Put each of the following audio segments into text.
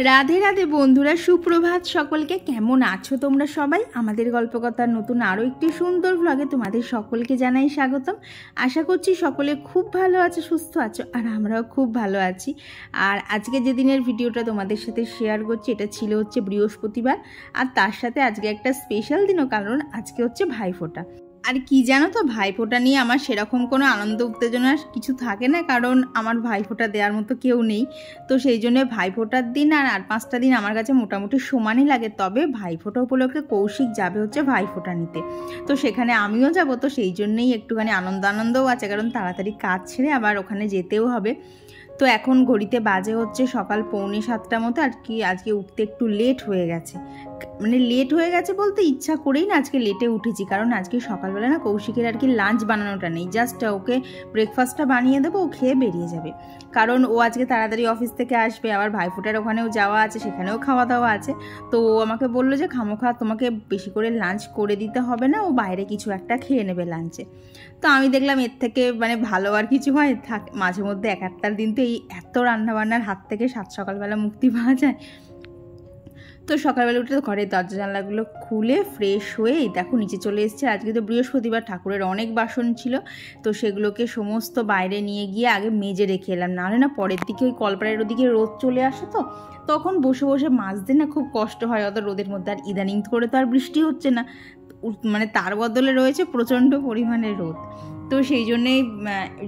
রাধে রাধে বন্ধুরা, সুপ্রভাত সকলকে। কেমন আছো তোমরা সবাই? আমাদের গল্পকথার নতুন আরও একটি সুন্দর ভ্লগে তোমাদের সকলকে জানাই স্বাগতম। আশা করছি সকলে খুব ভালো আছো, সুস্থ আছো, আর আমরাও খুব ভালো আছি। আর আজকে যে দিনের ভিডিওটা তোমাদের সাথে শেয়ার করছি, এটা ছিল হচ্ছে বৃহস্পতিবার। আর তার সাথে আজকে একটা স্পেশাল দিনও, কারণ আজকে হচ্ছে ভাইফোঁটা। আর কি জানো তো, ভাইফোঁটা নিয়ে আমার সেরকম কোনো আনন্দ উত্তেজনা কিছু থাকে না, কারণ আমার ভাইফোঁটা দেওয়ার মতো কেউ নেই। তো সেই জন্য ভাইফোঁটার দিন আর 5টা দিন আমার কাছে মোটামুটি সমানই লাগে। তবে ভাইফোঁটা উপলক্ষে কৌশিক যাবে হচ্ছে ভাইফোঁটা নিতে, তো সেখানে আমিও যাব। তো সেই জন্যেই একটুখানি আনন্দও আছে, কারণ তাড়াতাড়ি কাজ ছেড়ে আবার ওখানে যেতেও হবে। তো এখন ঘড়িতে বাজে হচ্ছে সকাল 6:45 মতো। আর কি আজকে উঠতে একটু লেট হয়ে গেছে, মানে লেট হয়ে গেছে বলতে ইচ্ছা করেই না আজকে লেটে উঠেছি, কারণ আজকে সকালবেলা না কৌশিকের আর কি লাঞ্চ বানানোটা নেই, জাস্ট ওকে ব্রেকফাস্টটা বানিয়ে দেবো, ও খেয়ে বেরিয়ে যাবে। কারণ ও আজকে তাড়াতাড়ি অফিস থেকে আসবে, আবার ভাইফোঁটার ওখানেও যাওয়া আছে, সেখানেও খাওয়া দাওয়া আছে। তো ও আমাকে বললো যে খামোখা তোমাকে বেশি করে লাঞ্চ করে দিতে হবে না, ও বাইরে কিছু একটা খেয়ে নেবে লাঞ্চে। তো আমি দেখলাম এর থেকে মানে ভালো আর কিছু হয় মাঝে মধ্যে এক একটার দিন তো এই এত রান্নাবান্নার হাত থেকে সকালবেলা মুক্তি পাওয়া যায়। তো সকালবেলা উঠে ঘরের দরজা জানলাগুলো খুলে ফ্রেশ হয়ে দেখো নিচে চলে এসেছে। আজকে তো বৃহস্পতিবার, ঠাকুরের অনেক বাসন ছিল, তো সেগুলোকে সমস্ত বাইরে নিয়ে গিয়ে আগে মেজে রেখে এলাম। নাহলে না পরের দিকে ওই কলপাড়ের ওদিকে রোদ চলে আসে, তো তখন বসে বসে মাজতে না খুব কষ্ট হয় অত রোদের মধ্যে। আর ইদানিং করে তো আর বৃষ্টি হচ্ছে না, মানে তার বদলে রয়েছে প্রচণ্ড পরিমাণে রোদ। তো সেই জন্যেই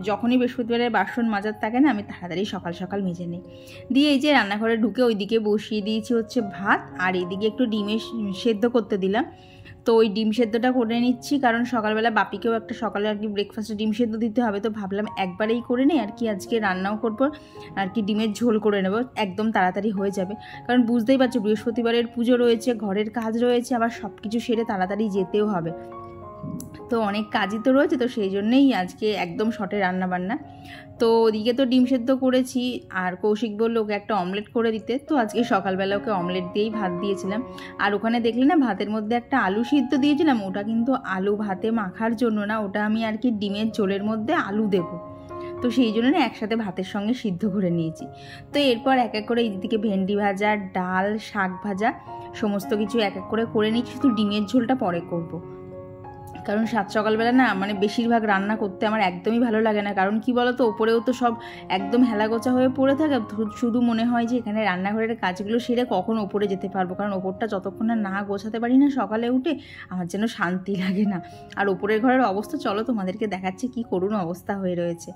যখনই বৃহস্পতিবারের বাসন মাজার থাকে না, আমি তাড়াতাড়ি সকাল সকাল মেজে নিই। দিয়ে এই যে রান্নাঘরে ঢুকে ওইদিকে বসিয়ে দিয়েছি হচ্ছে ভাত, আর এইদিকে একটু ডিমের সেদ্ধ করতে দিলাম। তো ওই ডিম সেদ্ধটা করে নিচ্ছি, কারণ সকালবেলা বাপিকেও একটা সকালে আর কি ব্রেকফাস্টে ডিম সেদ্ধ দিতে হবে। তো ভাবলাম একবারেই করে নিই আর কি, আজকে রান্নাও করবো আর কি, ডিমের ঝোল করে নেব, একদম তাড়াতাড়ি হয়ে যাবে। কারণ বুঝতেই পারছো বৃহস্পতিবারের পুজো রয়েছে, ঘরের কাজ রয়েছে, আবার সব কিছু সেরে তাড়াতাড়ি যেতেও হবে, তো অনেক কাজই তো রয়েছে। তো সেই জন্যেই আজকে একদম শর্টে রান্নাবান্না। তো ওদিকে তো ডিম সেদ্ধ করেছি, আর কৌশিক বললো ওকে একটা অমলেট করে দিতে। তো আজকে সকালবেলা ওকে অমলেট দিয়েই ভাত দিয়েছিলাম। আর ওখানে দেখলে না ভাতের মধ্যে একটা আলু সিদ্ধ দিয়েছিলাম, ওটা কিন্তু আলু ভাতে মাখার জন্য না, ওটা আমি আর কি ডিমের ঝোলের মধ্যে আলু দেবো। তো সেই জন্য না একসাথে ভাতের সঙ্গে সিদ্ধ করে নিয়েছি। তো এরপর এক এক করে এইদিকে ভেন্ডি ভাজা, ডাল, শাক ভাজা সমস্ত কিছু এক এক করে নিচ্ছি। শুধু ডিমের ঝোলটা পরে করবো, কারণ সকালবেলা না মানে বেশিরভাগ রান্না করতে আমার একদমই ভালো লাগে না। কারণ কি বলো তো, ওপরেও তো সব একদম হেলাগোচা হয়ে পড়ে থাকে, শুধু মনে হয় যে এখানে রান্নাঘরের কাজগুলো সেরে কখন ওপরে যেতে পারবো। কারণ ওপরটা যতক্ষণ না গোছাতে পারি না সকালে উঠে, আমার যেন শান্তি লাগে না। আর ওপরের ঘরের অবস্থা চলো তোমাদেরকে দেখাচ্ছি কি করুণ অবস্থা হয়ে রয়েছে।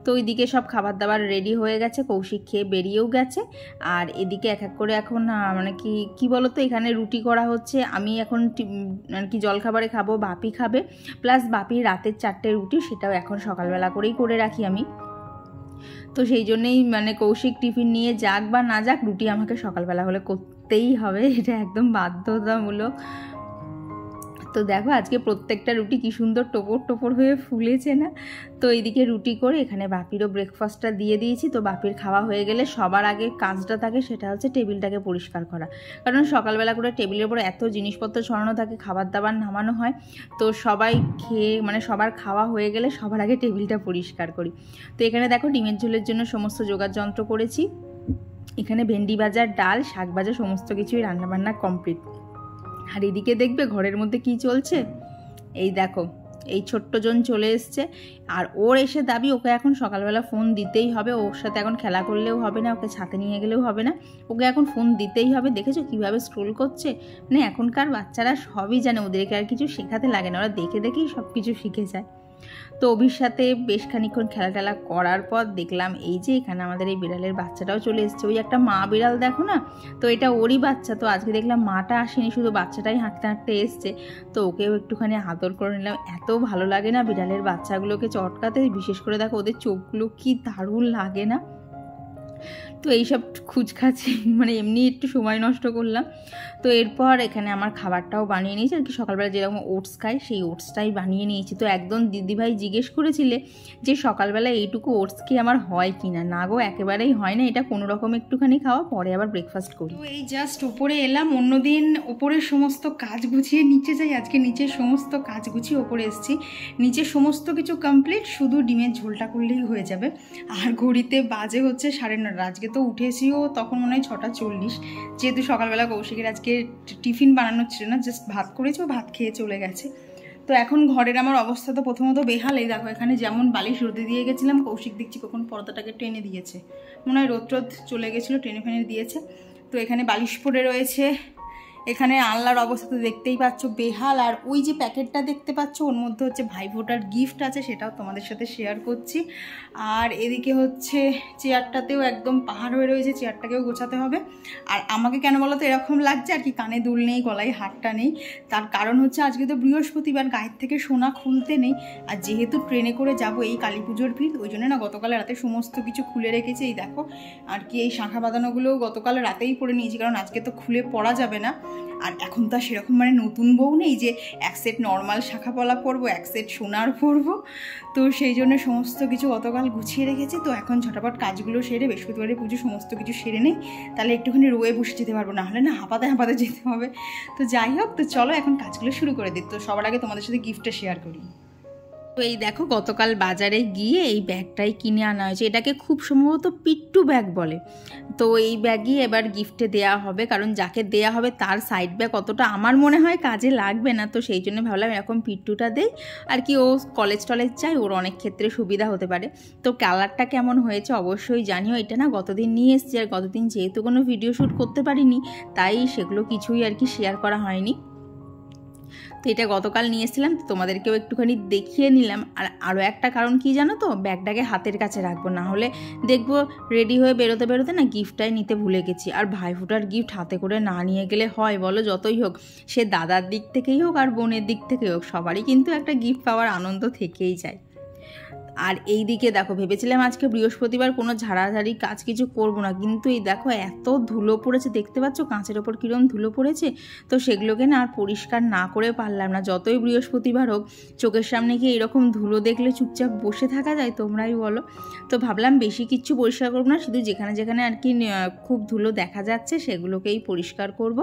তো ওইদিকে সব খাবার দাবার রেডি হয়ে গেছে, কৌশিক খেয়ে বেরিয়েও গেছে। আর এদিকে এক এক করে এখন মানে কি বলো তো, এখানে রুটি করা হচ্ছে। আমি এখন আর কি জলখাবারে খাবো, বাপি খাবে, প্লাস বাপির রাতের 4টে রুটি, সেটাও এখন সকালবেলা করেই করে রাখি আমি। তো সেই জন্যেই মানে কৌশিক টিফিন নিয়ে যাক বা না যাক, রুটি আমাকে সকালবেলা হলে করতেই হবে, এটা একদম বাধ্যতামূলক। তো দেখো আজকে প্রত্যেকটা রুটি কি সুন্দর টোপর হয়ে ফুলেছে না। তো এইদিকে রুটি করে এখানে বাপিরও ব্রেকফাস্টটা দিয়ে দিয়েছি। তো বাপির খাওয়া হয়ে গেলে সবার আগে কাজটা থাকে, সেটা হচ্ছে টেবিলটাকে পরিষ্কার করা। কারণ সকালবেলা করে টেবিলের উপর এত জিনিসপত্র ছড়ানো থাকে, খাবার দাবার নামানো হয়। তো সবাই খেয়ে মানে সবার খাওয়া হয়ে গেলে সবার আগে টেবিলটা পরিষ্কার করি। তো এখানে দেখো ডিমের ঝোলের জন্য সমস্ত জোগাড় যন্ত্র করেছি। এখানে ভেন্ডি ভাজা, ডাল, শাক ভাজা সমস্ত কিছুই রান্নাবান্না কমপ্লিট। আর এদিকে দেখবে ঘরের মধ্যে কি চলছে, এই দেখো এই ছোট্ট জন চলে এসছে। আর ওর এসে দাবি ওকে এখন সকালবেলা ফোন দিতেই হবে, ওর সাথে এখন খেলা করলেও হবে না, ওকে ছাতে নিয়ে গেলেও হবে না, ওকে এখন ফোন দিতেই হবে। দেখেছো কীভাবে স্ক্রোল করছে, মানে এখনকার বাচ্চারা সবই জানে, ওদেরকে আর কিছু শেখাতে লাগে না, ওরা দেখে দেখেই সব কিছু শিখে যায়। তো অভির সাথে বেশ খানিকক্ষণ খেলা করার পর দেখলাম এই যে এখানে আমাদের এই বিড়ালের বাচ্চাটাও চলে এসছে। ওই একটা মা বিড়াল দেখো না, তো এটা ওরই বাচ্চা। তো আজকে দেখলাম মাটা আসেনি, শুধু বাচ্চাটাই হাঁটতে এসছে। তো ওকেও একটুখানি আদর করে নিলাম। এত ভালো লাগে না বিড়ালের বাচ্চাগুলোকে চটকাতে, বিশেষ করে দেখো ওদের চোখগুলো কি দারুণ লাগে না। তো এইসব খুচখাচি মানে এমনি একটু সময় নষ্ট করলাম। তো এরপর এখানে আমার খাবারটাও বানিয়ে নিয়েছি আর কি, সকালবেলা যেরকম ওটস খাই সেই ওটসটাই বানিয়ে নিয়েছি। তো একদম দিদিভাই জিজ্ঞেস করেছিলে যে সকালবেলা এইটুকু ওটস কি আমার হয় কি না। না গো, একেবারেই হয় না, এটা কোনো রকম একটুখানি খাওয়া, পরে আবার ব্রেকফাস্ট করি। তো এই জাস্ট ওপরে এলাম, অন্যদিন ওপরের সমস্ত কাজ গুছিয়ে নিচে যাই, আজকে নিচের সমস্ত কাজ গুছিয়ে ওপরে এসেছি। নিচে সমস্ত কিছু কমপ্লিট, শুধু ডিমের ঝোলটা করলেই হয়ে যাবে। আর ঘড়িতে বাজে হচ্ছে 9:30 আজকে তো উঠেছিও তখন মনে হয় 6:40, যেহেতু সকালবেলা কৌশিকের আজকে টিফিন বানানোর ছিল না, জাস্ট ভাত করেছে, ও ভাত খেয়ে চলে গেছে। তো এখন ঘরের আমার অবস্থা তো প্রথমত বেহাল। এই দেখো এখানে যেমন বালিশ রোদে দিয়ে গেছিলাম, কৌশিক দেখছি কখন পর্দাটাকে টেনে দিয়েছে, মনে হয় রোদ চলে গেছিলো, টেনে ফেনে দিয়েছে। তো এখানে বালিশ পড়ে রয়েছে, এখানে আনলার অবস্থা তো দেখতেই পাচ্ছ বেহাল। আর ওই যে প্যাকেটটা দেখতে পাচ্ছ ওর মধ্যে হচ্ছে ভাইফোঁটার গিফট আছে, সেটাও তোমাদের সাথে শেয়ার করছি। আর এদিকে হচ্ছে চেয়ারটাতেও একদম পাহাড় হয়ে রয়েছে, চেয়ারটাকেও গোছাতে হবে। আর আমাকে কেন বলো তো এরকম লাগছে আর কি, কানে দুল নেই, গলায় হারটা নেই, তার কারণ হচ্ছে আজকে তো বৃহস্পতিবার, গায়ের থেকে সোনা খুলতে নেই। আর যেহেতু ট্রেনে করে যাব এই কালী পুজোর ভিড়, ওই জন্য না গতকাল রাতে সমস্ত কিছু খুলে রেখেছি। এই দেখো আর কি এই শাঁখা বাঁধানোগুলোও গতকাল রাতেই পরে নিয়েছি, কারণ আজকে তো খুলে পরা যাবে না। আর এখন তো সেরকম মানে নতুন বউ নেই যে এক সেট নর্মাল শাখা পলা পরবো, এক সেট সোনার পরবো। তো সেই জন্য সমস্ত কিছু গতকাল গুছিয়ে রেখেছি। তো এখন ঝটাপট কাজগুলো সেরে বৃহস্পতিবারের পুজো সমস্ত কিছু সেরে নেই, তাহলে একটুখানি রোয়ে বসে যেতে পারবো, না হলে না হাঁপাতে হাঁপাতে যেতে হবে। তো যাই হোক, তো চলো এখন কাজগুলো শুরু করে দিই। তো সবার আগে তোমাদের সাথে গিফটটা শেয়ার করি। তো এই দেখো গতকাল বাজারে গিয়ে এই ব্যাগটাই কিনে আনা হয়েছে, এটাকে খুব সম্ভবত পিট্টু ব্যাগ বলে। তো এই ব্যাগই এবার গিফটে দেওয়া হবে, কারণ যাকে দেওয়া হবে তার সাইড ব্যাগ অতটা আমার মনে হয় কাজে লাগবে না। তো সেই জন্য ভাবলাম এরকম পিট্টুটা দেই আর কি, ও কলেজ টলেজ যায়, ওর অনেক ক্ষেত্রে সুবিধা হতে পারে। তো কালারটা কেমন হয়েছে অবশ্যই জানিও। এটা না গতদিন নিয়ে এসছি, আর গতদিন যেহেতু কোনো ভিডিও শ্যুট করতে পারিনি তাই সেগুলো কিছুই আর কি শেয়ার করা হয়নি। তো এটা গতকাল নিয়ে এসেছিলাম, তো তোমাদেরকেও একটুখানি দেখিয়ে নিলাম। আর আরও একটা কারণ কি জানো তো, ব্যাগটাকে হাতের কাছে রাখবো, না হলে দেখবো রেডি হয়ে বেরোতে বেরোতে না গিফটটাই নিতে ভুলে গেছি। আর ভাইফোঁটার গিফট হাতে করে না নিয়ে গেলে হয় বলো? যতই হোক, সে দাদার দিক থেকেই হোক আর বোনের দিক থেকেই হোক, সবারই কিন্তু একটা গিফট পাওয়ার আনন্দ থেকেই যায়। আর এই দিকে দেখো ভেবেছিলাম আজকে বৃহস্পতিবার কোনো ঝাড়াঝাড়ি কাজ কিছু করব না, কিন্তু এই দেখো এত ধুলো পড়েছে, দেখতে পাচ্ছ কাঁচের ওপর কীরকম ধুলো পড়েছে। তো সেগুলোকে না আর পরিষ্কার না করে পারলাম না। যতই বৃহস্পতিবার হোক, চোখের সামনে গিয়ে এরকম ধুলো দেখলে চুপচাপ বসে থাকা যায়? তোমরাই বলো। তো ভাবলাম বেশি কিচ্ছু পরিষ্কার করবো না, শুধু যেখানে যেখানে আর কি খুব ধুলো দেখা যাচ্ছে সেগুলোকেই পরিষ্কার করব।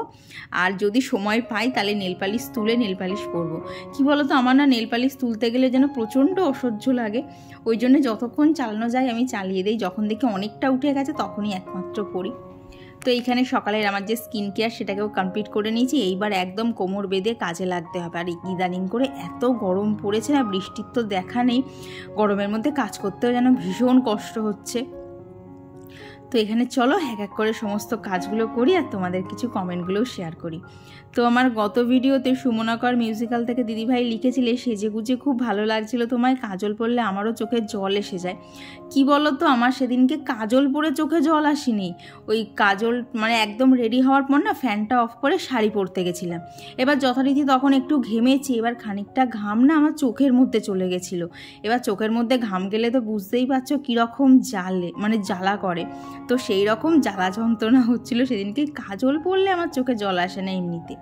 আর যদি সময় পাই তাহলে নেল পালিশ তুলে নেল পালিশ করবো। কী বলো তো, আমার না নেল পালিশ তুলতে গেলে যেন প্রচণ্ড অসহ্য লাগে, ওই জন্য যতক্ষণ চালানো যায় আমি চালিয়ে দিই, যখন দেখি অনেকটা উঠে গেছে তখনই একমাত্র করি। তো এইখানে সকালের আমার যে স্কিন কেয়ার সেটাকেও কমপ্লিট করে নিয়েছি। এইবার একদম কোমর বেঁধে কাজে লাগতে হবে। আর ইদানিং করে এত গরম পড়েছে না, বৃষ্টির তো দেখা নেই, গরমের মধ্যে কাজ করতেও যেন ভীষণ কষ্ট হচ্ছে। তো এখানে চলো এক এক করে সমস্ত কাজগুলো করি আর তোমাদের কিছু কমেন্টগুলোও শেয়ার করি। তো আমার গত ভিডিওতে সুমনাকর মিউজিক্যাল থেকে দিদিভাই লিখেছিলে সেজে গুজে খুব ভালো লাগছিল তোমায়, কাজল পরলে আমারও চোখে জল এসে যায়। কি বলো তো, আমার সেদিনকে কাজল পরে চোখে জল আসেনি, ওই কাজল মানে একদম রেডি হওয়ার পর না ফ্যানটা অফ করে শাড়ি পরতে গেছিলাম। এবার যথারীতি তখন একটু ঘেমেছি, এবার খানিকটা ঘাম না আমার চোখের মধ্যে চলে গেছিলো। এবার চোখের মধ্যে ঘাম গেলে তো বুঝতেই পারছো কীরকম জ্বালা করে। তো সেই রকম জ্বালা যন্ত্রণা হচ্ছিল সেদিনকে, কাজল পরলে আমার চোখে জল আসে না এমনিতে।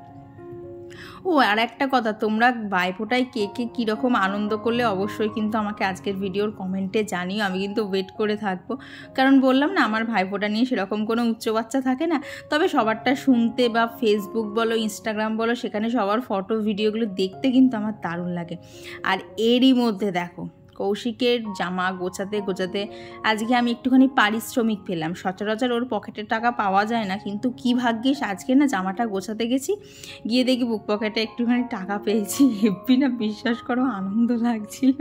ও আর একটা কথা, তোমরা ভাইফোঁটায় কে কে কীরকম আনন্দ করলে অবশ্যই কিন্তু আমাকে আজকের ভিডিওর কমেন্টে জানিও, আমি কিন্তু ওয়েট করে থাকবো। কারণ বললাম না আমার ভাইফোঁটা নিয়ে সেরকম কোনো উচ্চ বাচ্চা থাকে না, তবে সবারটা শুনতে বা ফেসবুক বলো ইনস্টাগ্রাম বলো সেখানে সবার ফটো ভিডিওগুলো দেখতে কিন্তু আমার দারুণ লাগে। আর এরই মধ্যে দেখো কৌশিকের জামা গোছাতে গোছাতে আজকে আমি একটুখানি পারিশ্রমিক পেলাম। সচরাচর ওর পকেটের টাকা পাওয়া যায় না, কিন্তু কি ভাগ্যিস আজকে না জামাটা গোছাতে গেছি, গিয়ে দেখি বুক পকেটে একটুখানি টাকা পেয়েছি। হেব্বি না, বিশ্বাস করো আনন্দ লাগছিল।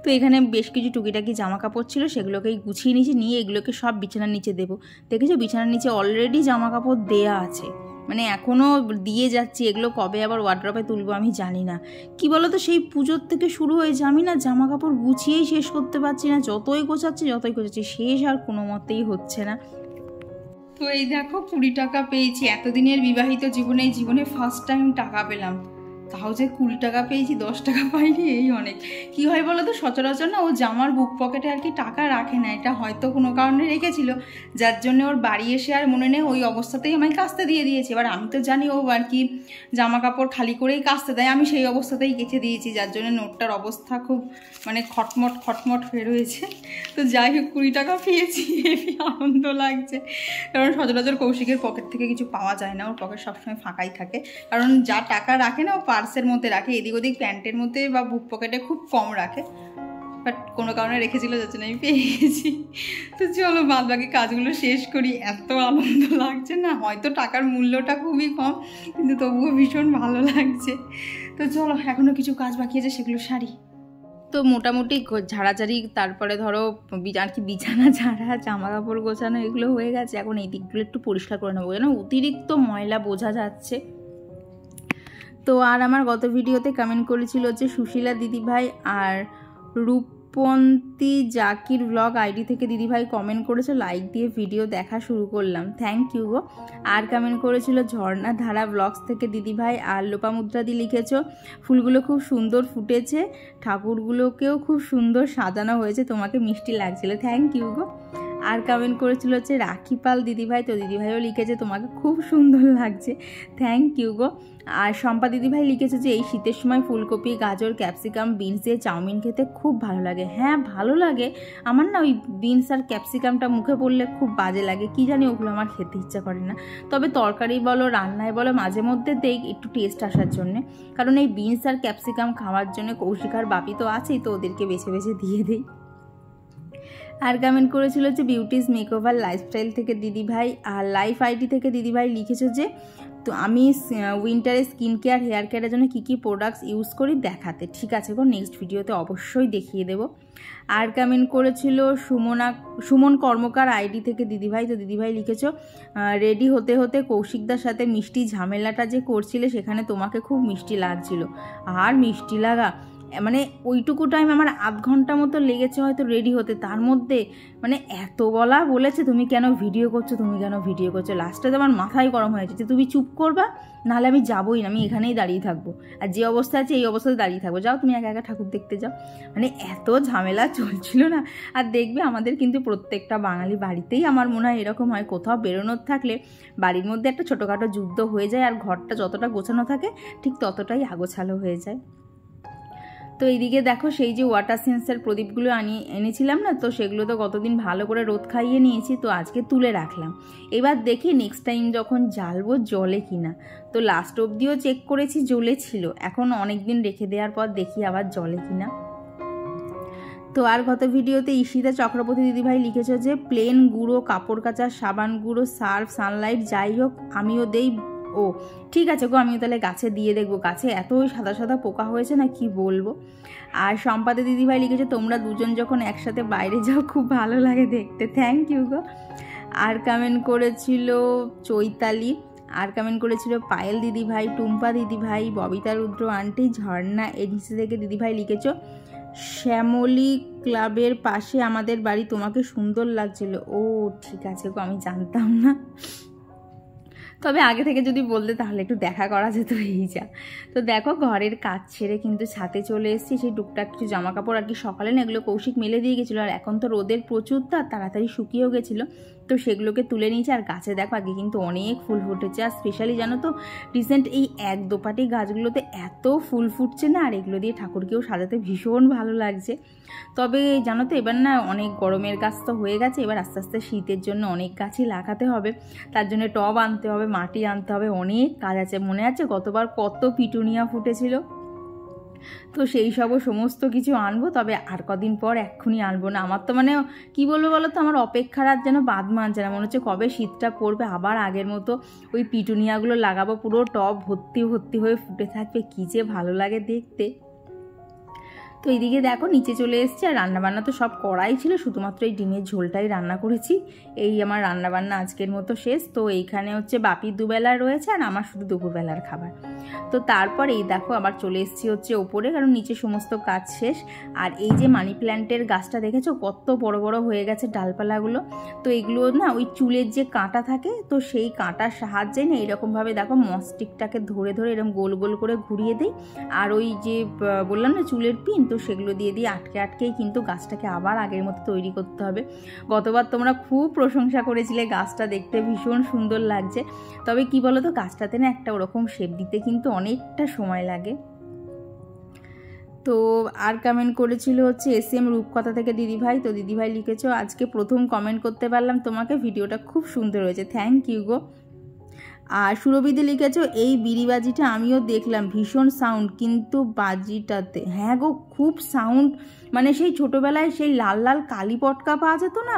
তো এখানে বেশ কিছু টুকিটাকি জামা কাপড় ছিল, সেগুলোকেই গুছিয়ে নিয়েছি, নিয়ে এগুলোকে সব বিছানার নিচে দেবো। দেখেছো বিছানার নিচে অলরেডি জামা কাপড় দেয়া আছে, মানে এখনও দিয়ে যাচ্ছি। এগুলো কবে আবার ওয়ার্ড্রপে তুলবো আমি জানি না। কি বলো তো, সেই পুজোর থেকে শুরু হয়েছে আমি না জামা কাপড় গুছিয়েই শেষ করতে পারছি না, যতই গোছাচ্ছি শেষ আর কোনো মতেই হচ্ছে না। তো এই দেখো 20 টাকা পেয়েছি, এতদিনের বিবাহিত জীবনে ফার্স্ট টাইম টাকা পেলাম। তাও যে 20 টাকা পেয়েছি, 10 টাকা পাইনি, এই অনেক। কি হয় বলো তো, সচরাচর না ও জামার বুক পকেটে আর কি টাকা রাখে না, এটা হয়তো কোনো কারণে রেখেছিল, যার জন্য ওর বাড়ি এসে আর মনে নেই, ওই অবস্থাতেই আমায় কাচতে দিয়ে দিয়েছে। এবার আমি তো জানি ও আর কি জামা কাপড় খালি করেই কাচতে দেয়, আমি সেই অবস্থাতেই কেচে দিয়েছি, যার জন্য নোটটার অবস্থা খুব মানে খটমট হয়ে রয়েছে। তো যাই হোক 20 টাকা পেয়েছি, হেবি আনন্দ লাগছে। কারণ সচরাচর কৌশিকের পকেট থেকে কিছু পাওয়া যায় না, ওর পকেট সবসময় ফাঁকাই থাকে, কারণ যা টাকা রাখে না ও পার্সের মধ্যে রাখে, এদিক ওদিক প্যান্টের মধ্যে বা বুক পকেটে খুব কম রাখে। বাট কোনো কারণে রেখেছিল, যার জন্য আমি পেয়ে গেছি। তো চলো বাদ বাকি কাজগুলো শেষ করি। এত আনন্দ লাগছে না, হয়তো টাকার মূল্যটা খুবই কম, কিন্তু তবুও ভীষণ ভালো লাগছে। তো চলো এখনও কিছু কাজ বাকি আছে, সেগুলো সারি। তো মোটামুটি ঝাড়াঝাড়ি, তারপরে ধরো আর কি বিছানা ঝাড়া, জামা কাপড় গোছানো এগুলো হয়ে গেছে। এখন এই দিকগুলো একটু পরিষ্কার করে নেবো, যেন অতিরিক্ত ময়লা বোঝা যাচ্ছে। তো আর আমার গত ভিডিওতে কমেন্ট করেছিল হচ্ছে সুশীলা দিদিভাই আর রূপন্তী জাকির ব্লগ আইডি থেকে দিদিভাই কমেন্ট করেছে, লাইক দিয়ে ভিডিও দেখা শুরু করলাম, থ্যাংক ইউ গো। আর কমেন্ট করেছিল ঝর্ণা ধারা ব্লগস থেকে দিদিভাই, আর লোপামুদ্রাদি লিখেছো ফুলগুলো খুব সুন্দর ফুটেছে, ঠাকুরগুলোকেও খুব সুন্দর সাজানো হয়েছে, তোমাকে মিষ্টি লাগছিল, থ্যাংক ইউ গো। আর কমেন্ট করেছিল হচ্ছে রাখিপাল দিদিভাই, তো দিদিভাইও লিখেছে তোমাকে খুব সুন্দর লাগছে, থ্যাংক ইউ গো। আর শম্পা দিদিভাই লিখেছে যে এই শীতের সময় ফুলকপি, গাজর, ক্যাপসিকাম, বিনস দিয়ে চাউমিন খেতে খুব ভালো লাগে। হ্যাঁ ভালো লাগে, আমার না ওই বিনস আর ক্যাপসিকামটা মুখে পড়লে খুব বাজে লাগে, কি জানি ওগুলো আমার খেতে ইচ্ছা করে না। তবে তরকারি বলো রান্নায় বলো মাঝে মধ্যে দেই একটু টেস্ট আসার জন্যে, কারণ এই বিনস আর ক্যাপসিকাম খাওয়ার জন্য কৌশিক আর বাপি তো আছেই, তো ওদেরকে বেছে বেছে দিয়ে দিই। আর কমেন্ট করেছিল যে বিউটিজ মেকওভার লাইফস্টাইল থেকে দিদিভাই, আর লাইফ আইডি থেকে দিদিভাই লিখেছো যে তো আমি উইন্টারে স্কিন কেয়ার হেয়ার কেয়ারের জন্য কী কী প্রোডাক্টস ইউজ করি দেখাতে, ঠিক আছে গো, নেক্সট ভিডিওতে অবশ্যই দেখিয়ে দেবো। আর কমেন্ট করেছিল সুমন কর্মকার আইডি থেকে দিদিভাই, তো দিদিভাই লিখেছো রেডি হতে হতে কৌশিকদার সাথে মিষ্টি ঝামেলাটা যে করছিলে সেখানে তোমাকে খুব মিষ্টি লাগছিল। আর মিষ্টি লাগা মানে ওইটুকু টাইম আমার আধ ঘন্টা মতো লেগেছে হয়তো রেডি হতে, তার মধ্যে মানে এত বলা বলেছে তুমি কেন ভিডিও করছো, তুমি কেন ভিডিও করছো, লাস্টে তো আমার মাথায় গরম হয়েছে যে তুমি চুপ করবা, নাহলে আমি যাবোই না, আমি এখানেই দাঁড়িয়ে থাকবো, আর যে অবস্থা আছে এই অবস্থায় দাঁড়িয়ে থাকবো, যাও তুমি একা একা ঠাকুর দেখতে যাও। মানে এত ঝামেলা চলছিল না। আর দেখবে আমাদের কিন্তু প্রত্যেকটা বাঙালি বাড়িতেই আমার মনে হয় এরকম হয়, কোথাও বেরোনোর থাকলে বাড়ির মধ্যে একটা ছোটোখাটো যুদ্ধ হয়ে যায়, আর ঘরটা যতটা গোছানো থাকে ঠিক ততটাই আগোছালো হয়ে যায়। তো এইদিকে দেখো সেই যে ওয়াটার সেন্সার প্রদীপগুলো এনেছিলাম না, তো সেগুলো তো গতদিন ভালো করে রোদ খাইয়ে নিয়েছি, তো আজকে তুলে রাখলাম। এবার দেখি নেক্সট টাইম যখন জ্বালবো জলে কিনা। তো লাস্ট অবধিও চেক করেছি জ্বলেছিল, এখন অনেক দিন রেখে দেওয়ার পর দেখি আবার জলে কিনা। তো আর গত ভিডিওতে ঈশিতা চক্রবর্তী দিদিভাই লিখেছো যে প্লেন গুঁড়ো, কাপড় কাচা সাবান গুঁড়ো, সার্ফ, সানলাইট যাই হোক আমিও দেই। ও ঠিক আছে গো, আমিও তাহলে গাছে দিয়ে দেখবো, গাছে এত সাদা সাদা পোকা হয়েছে না কি বলবো। আর সম্পাদে দিদিভাই লিখেছে তোমরা দুজন যখন একসাথে বাইরে যাও খুব ভালো লাগে দেখতে, থ্যাংক ইউ গো। আর কমেন্ট করেছিল চৈতালি, আর কমেন্ট করেছিল পায়েল দিদিভাই, টুম্পা দিদিভাই, ববিতা রুদ্র আন্টি, ঝর্ণা এজেন্সি থেকে দিদিভাই লিখেছো শ্যামলী ক্লাবের পাশে আমাদের বাড়ি, তোমাকে সুন্দর লাগছিল। ও ঠিক আছে গো, আমি জানতাম না, তবে আগে থেকে যদি বলতে তাহলে একটু দেখা করা যেত। এই যা, তো দেখো ঘরের কাজ ছেড়ে কিন্তু ছাদে চলে এসেছি, সেই টুকটাক কিছু জামা কাপড় আর কি সকালে না এগুলো কৌশিক মেলে দিয়ে গেছিলো, আর এখন তো রোদের প্রচুর তাড়াতাড়ি শুকিয়েও গেছিলো, তো সেগুলোকে তুলে নিয়েছি। আর গাছে দেখো আগে কিন্তু অনেক ফুল ফুটেছে, আর স্পেশালি জানো তো রিসেন্ট এই এক দোপাটি গাছগুলোতে এত ফুল ফুটছে না, আর এগুলো দিয়ে ঠাকুরকেও সাজাতে ভীষণ ভালো লাগছে। তবে জানো তো এবার না অনেক গরমের গাছ তো হয়ে গেছে, এবার আস্তে আস্তে শীতের জন্য অনেক গাছই লাগাতে হবে, তার জন্য টব আনতে হবে, মাটি আনতে হবে, অনেক কাজ আছে। মনে আছে গতবার কত পিটুনিয়া ফুটেছিল, তো সেই সবও সমস্ত কিছু আনবো, তবে আর কদিন পর এক্ষুনি আনবো না। আমার তো মানে কি বলবো বলো তো, আমার অপেক্ষার আর যেন বাদ মানছে না, মনে হচ্ছে কবে শীতটা পড়বে আবার আগের মতো ওই পিটুনিয়াগুলো লাগাবো, পুরো টব ভর্তি ভর্তি হয়ে ফুটে থাকবে, কী যে ভালো লাগে দেখতে। তো এইদিকে দেখো নিচে চলে এসছে, আর রান্নাবান্না তো সব করাই ছিল, শুধুমাত্র এই ডিমের ঝোলটাই রান্না করেছি। এই আমার রান্নাবান্না আজকের মতো শেষ। তো এইখানে হচ্ছে বাপির দুবেলার রয়েছে, আর আমার শুধু দুপুরবেলার খাবার। তো তারপর এই দেখো আবার চলে এসেছি হচ্ছে ওপরে, কারণ নিচে সমস্ত কাজ শেষ। আর এই যে মানি প্ল্যান্টের গাছটা দেখেছো কত বড় বড় হয়ে গেছে ডালপালাগুলো, তো এগুলো না ওই চুলের যে কাঁটা থাকে, তো সেই কাঁটার সাহায্যে না এরকমভাবে দেখো মস্টিকটাকে ধরে ধরে এরকম গোল গোল করে ঘুরিয়ে দিই, আর ওই যে বললাম না চুলের পিন, তো সেগুলো দিয়ে দিয়ে আটকে আটকেই কিন্তু গাছটাকে আবার আগের মতো তৈরি করতে হবে। গতবার তোমরা খুব প্রশংসা করেছিলে গাছটা দেখতে ভীষণ সুন্দর লাগছে, তবে কি বলো তো গাছটাতে না একটা ওরকম শেপ দিতে কিন্তু অনেকটা সময় লাগে। তো আর কমেন্ট করেছিল হচ্ছে SM রূপকথা থেকে দিদিভাই, তো দিদিভাই লিখেছো আজকে প্রথম কমেন্ট করতে পারলাম তোমাকে, ভিডিওটা খুব সুন্দর হয়েছে, থ্যাংক ইউ গো। আর সুরভিদি লিখেছ এই বিড়ি বাজিটা আমিও দেখলাম, ভীষণ সাউন্ড কিন্তু বাজিটাতে। হ্যাঁ গো, খুব সাউন্ড, মানে সেই ছোটোবেলায় সেই লাল লাল কালি পটকা পাওয়া যেত না,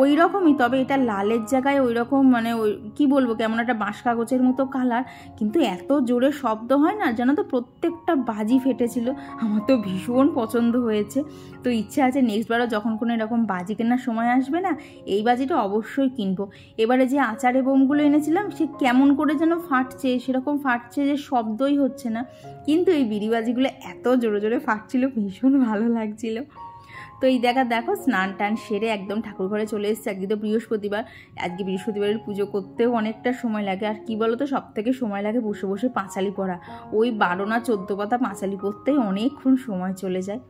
ওই রকমই, তবে এটা লালের জায়গায় ওই রকম মানে ওই কী বলবো, কেমন একটা বাঁশ কাগজের মতো কালার, কিন্তু এত জোরে শব্দ হয় না জানো তো, প্রত্যেকটা বাজি ফেটেছিল। আমার তো ভীষণ পছন্দ হয়েছে। তো ইচ্ছা আছে নেক্সট বারও যখন কোনো এরকম বাজি কেনার সময় আসবে না, এই বাজিটা অবশ্যই কিনবো। এবারে যে আচারে বোমগুলো এনেছিলাম সে কেমন করে যেন ফাটছে, সেরকম ফাটছে যে শব্দই হচ্ছে না, কিন্তু এই বিড়ি বাজিগুলো এত জোরে জোরে ফাটছিল, ভীষণ ভালো লাগছিল। তো এই দেখো স্নান টান সেরে একদম ঠাকুর ঘরে চলে এসেছে। আজকে তো বৃহস্পতিবার, আজকে বৃহস্পতিবারের পুজো করতেও অনেকটা সময় লাগে। আর কি বলো তো, সব থেকে সময় লাগে বসে বসে পাঁচালি পড়া, ওই 12 না 14 পাতা পাঁচালি পড়তেই অনেকক্ষণ সময় চলে যায়।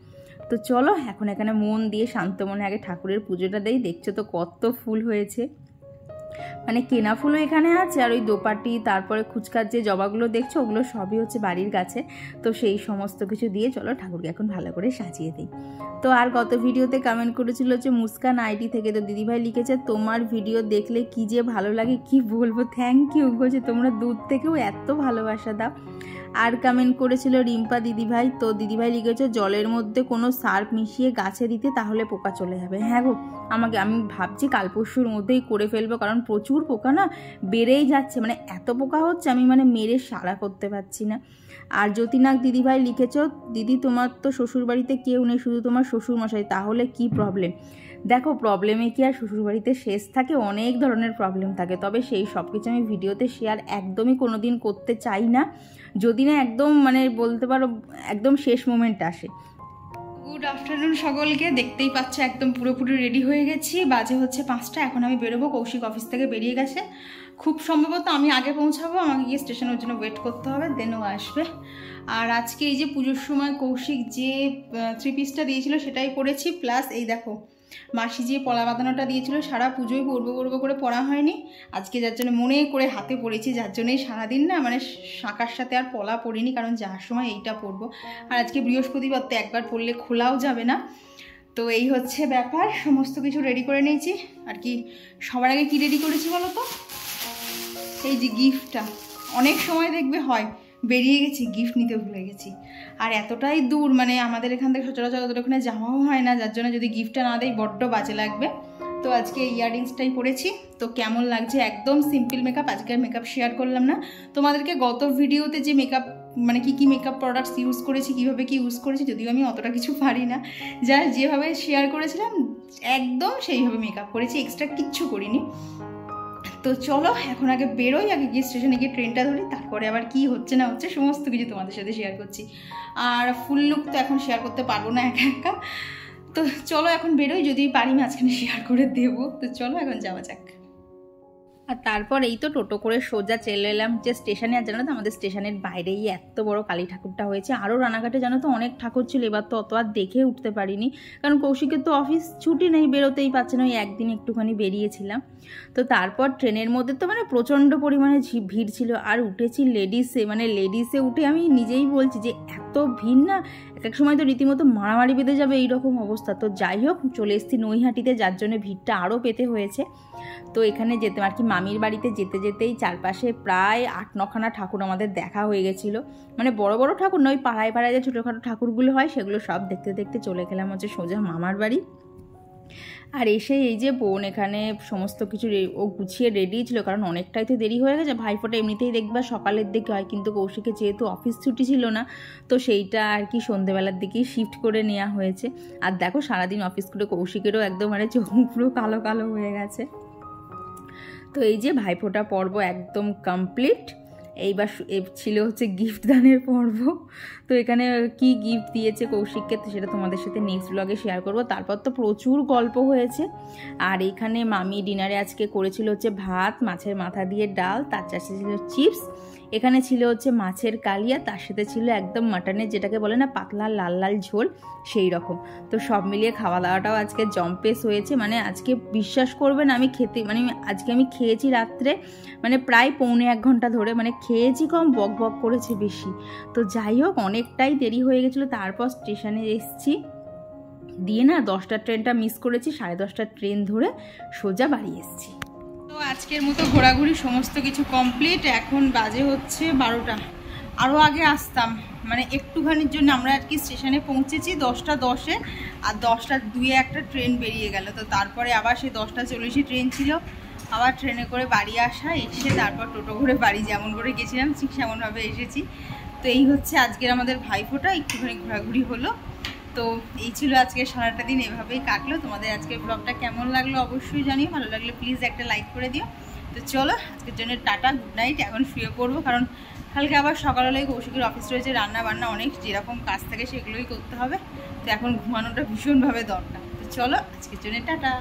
তো চলো এখন এখানে মন দিয়ে শান্ত মনে আগে ঠাকুরের পুজোটা দেই। দেখছো তো কত ফুল হয়েছে, মানে কেনা ফুলও এখানে আছে, আর ওই দোপাটি তারপরে খুচকার যে জবাগুলো দেখছো ওগুলো সবই হচ্ছে বাড়ির গাছে। তো সেই সমস্ত কিছু দিয়ে চলো ঠাকুরকে এখন ভালো করে সাজিয়ে দিই। তো আর গত ভিডিওতে কমেন্ট করেছিল হচ্ছে মুস্কান আইডি থেকে, তো দিদিভাই লিখেছে তোমার ভিডিও দেখলে কি যে ভালো লাগে কি বলবো, থ্যাংক ইউ, বলছে তোমরা দূর থেকেও এত ভালোবাসা দাও। আর কমেন্ট করেছিল রিম্পা দিদিভাই, তো দিদিভাই লিখেছে জলের মধ্যে কোনো সার্ফ মিশিয়ে গাছে দিতে, তাহলে পোকা চলে যাবে। হ্যাঁ গো, আমি ভাবছি কাল পরশুর মধ্যেই করে ফেলবো, কারণ প্রচুর পোকা না বেড়েই যাচ্ছে, মানে এত পোকা হচ্ছে আমি মানে মেরে সারা করতে পারছি না। আর জ্যোতিনাগ দিদিভাই লিখেছ দিদি তোমার তো শ্বশুরবাড়িতে কেউ নেই, শুধু তোমার শ্বশুরমশাই, তাহলে কি প্রবলেম? দেখো প্রবলেমে কি আর শ্বশুরবাড়িতে শেষ থাকে, অনেক ধরনের প্রবলেম থাকে, তবে সেই সব কিছু আমি ভিডিওতে শেয়ার একদমই কোনো দিন করতে চাই না, যদি না একদম মানে বলতে পারো একদম শেষ মোমেন্ট আসে। গুড আফটারনুন সকলকে, দেখতেই পাচ্ছ একদম পুরোপুরি রেডি হয়ে গেছি, বাজে হচ্ছে 5টা, এখন আমি বেরোবো। কৌশিক অফিস থেকে বেরিয়ে গেছে, খুব সম্ভবত আমি আগে পৌঁছাবো, আমাকে গিয়ে স্টেশনের জন্য ওয়েট করতে হবে, দেন ও আসবে। আর আজকে এই যে পুজোর সময় কৌশিক যে 3 পিসটা দিয়েছিল সেটাই পরেছি, প্লাস এই দেখো মাসি যে পলা বাঁধানোটা দিয়েছিল সারা পুজোয় পরবো করে পরা হয়নি, আজকে যার জন্য মনে করে হাতে পরেছি, যার জন্যই সারাদিন না মানে শাঁখার সাথে আর পলা পরিনি, কারণ যাওয়ার সময় এইটা পরবো। আর আজকে বৃহস্পতিবার তো একবার পরলে খোলাও যাবে না। তো এই হচ্ছে ব্যাপার, সমস্ত কিছু রেডি করে নিয়েছি। আর কি সবার আগে কি রেডি করেছি বলো তো, এই যে গিফটটা, অনেক সময় দেখবে হয় বেরিয়ে গেছি গিফট নিতে ভুলে গেছি, আর এতটাই দূর মানে আমাদের এখান থেকে সচরাচর ওখানে যাওয়াও হয় না, যার জন্য যদি গিফটটা না দেয় বড্ড বাজে লাগবে। তো আজকে ইয়াররিংসটাই পরেছি। তো কেমন লাগছে, একদম সিম্পল মেকআপ, আজকে আর মেকআপ শেয়ার করলাম না তোমাদেরকে। গত ভিডিওতে যে মেকআপ মানে কি মেকআপ প্রোডাক্টস ইউজ করেছি, কীভাবে কি ইউজ করেছি, যদিও আমি অতটা কিছু পারি না, যা যেভাবে শেয়ার করেছিলাম একদম সেইভাবে মেকআপ করেছি, এক্সট্রা কিচ্ছু করিনি। তো চলো এখন আগে বেরোই, আগে গিয়ে স্টেশনে গিয়ে ট্রেনটা ধরি, তারপরে আবার কি হচ্ছে না হচ্ছে সমস্ত কিছু তোমাদের সাথে শেয়ার করছি। আর ফুল লুক তো এখন শেয়ার করতে পারবো না একা একা, তো চলো এখন বেরোই, যদি পারি মাঝখানে শেয়ার করে দেবো। তো চলো এখন যাওয়া যাক। আর তারপর এই তো টোটো করে সোজা চলে এলাম যে স্টেশনে। আর জানো তো আমাদের স্টেশনের বাইরেই এত বড় কালী ঠাকুরটা হয়েছে, আরও রানাঘাটে জানো তো অনেক ঠাকুর ছিল, এবার তো অত আর দেখে উঠতে পারিনি, কারণ কৌশিকের তো অফিস ছুটি নেই, বেরোতেই পারছে না, ওই একদিন একটুখানি বেরিয়েছিলাম। তো তারপর ট্রেনের মধ্যে তো মানে প্রচণ্ড পরিমাণে ভিড় ছিল, আর উঠেছি লেডিসে, মানে লেডিসে উঠে আমি নিজেই বলছি যে এত ভিড় না, এক সময় তো রীতিমতো মারামারি বেঁধে যাবে এইরকম অবস্থা। তো যাই হোক চলে এসেছি নৈহাটিতে, যার জন্য ভিড়টা আরও পেতে হয়েছে। তো এখানে যেতে আর কি মামির বাড়িতে যেতে যেতেই চারপাশে প্রায় 8-9খানা ঠাকুর আমাদের দেখা হয়ে গেছিলো, মানে বড় বড় ঠাকুর নয়, পাড়ায় পাড়ায় যে ছোটোখাটো ঠাকুরগুলো হয় সেগুলো সব দেখতে দেখতে চলে গেলাম হচ্ছে সোজা মামার বাড়ি। আর এসে এই যে বোন এখানে সমস্ত কিছু ও গুছিয়ে রেডি ছিল, কারণ অনেকটাই তো দেরি হয়ে গেছে। ভাইফোঁটা এমনিতেই দেখবা সকালের দিকে হয়, কিন্তু কৌশিকে যেহেতু অফিস ছুটি ছিল না, তো সেইটা আর কি সন্ধেবেলার দিকেই শিফট করে নেওয়া হয়েছে। আর দেখো সারাদিন অফিস করে কৌশিকেরও একদম মানে চোখ পুরো কালো কালো হয়ে গেছে। তো এই যে ভাইফোঁটা পর্ব একদম কমপ্লিট, এইবার ছিল হচ্ছে গিফট দানের পর্ব। তো এখানে কি গিফট দিয়েছে কৌশিককে সেটা তোমাদের সাথে নেক্সট ব্লগে শেয়ার করব। তারপর তো প্রচুর গল্প হয়েছে। আর এখানে মামি ডিনারে আজকে করেছিল হচ্ছে ভাত, মাছের মাথা দিয়ে ডাল, তার সাথে ছিল চিপস, এখানে ছিল হচ্ছে মাছের কালিয়া, তার সাথে ছিল একদম মাটনের যেটাকে বলে না পাতলা লাল লাল ঝোল সেই রকম। তো সব মিলিয়ে খাওয়া দাওয়াটাও আজকে জম্পেস হয়েছে, মানে আজকে বিশ্বাস করবেন আমি আজকে আমি খেয়েছি রাত্রে মানে প্রায় 1.25 ঘন্টা ধরে, মানে খেয়েছি কম বক বক করেছে বেশি। তো যাই হোক অনেকটাই দেরি হয়ে গেছিলো, তারপর স্টেশনে এসেছি, দিয়ে না 10টার ট্রেনটা মিস করেছি, 10:30টার ট্রেন ধরে সোজা বাড়ি এসেছি। তো আজকের মতো ঘোরাঘুরি সমস্ত কিছু কমপ্লিট। এখন বাজে হচ্ছে 12টা। আরও আগে আসতাম, মানে একটুখানির জন্য আমরা আর কি স্টেশনে পৌঁছেছি 10টা 10-এ, আর 10টা 2-এ একটা ট্রেন বেরিয়ে গেল। তো তারপরে আবার সেই 10টা 40-এ ট্রেন ছিল, আবার ট্রেনে করে বাড়ি আসা, এসে তারপর টোটো করে বাড়ি যেমন করে গেছিলাম ঠিক সেমনভাবে এসেছি। তো এই হচ্ছে আজকের আমাদের ভাইফোঁটা, একটুখানি ঘোরাঘুরি হলো। তো এই ছিল আজকে সারাটা দিন, এভাবেই কাটলো। তোমাদের আজকের ব্লগটা কেমন লাগলো অবশ্যই জানিও, ভালো লাগলে প্লিজ একটা লাইক করে দিও। তো চলো আজকের জন্য টাটা, গুড নাইট। এখন শুয়ে পড়বো, কারণ কালকে আবার সকালবেলায় কৌশিকের অফিস রয়েছে, রান্না বান্না অনেক যেরকম কাজ থাকে সেগুলোই করতে হবে। তো এখন ঘুমানোটা ভীষণভাবে দরকার। তো চলো আজকের জন্য টাটা।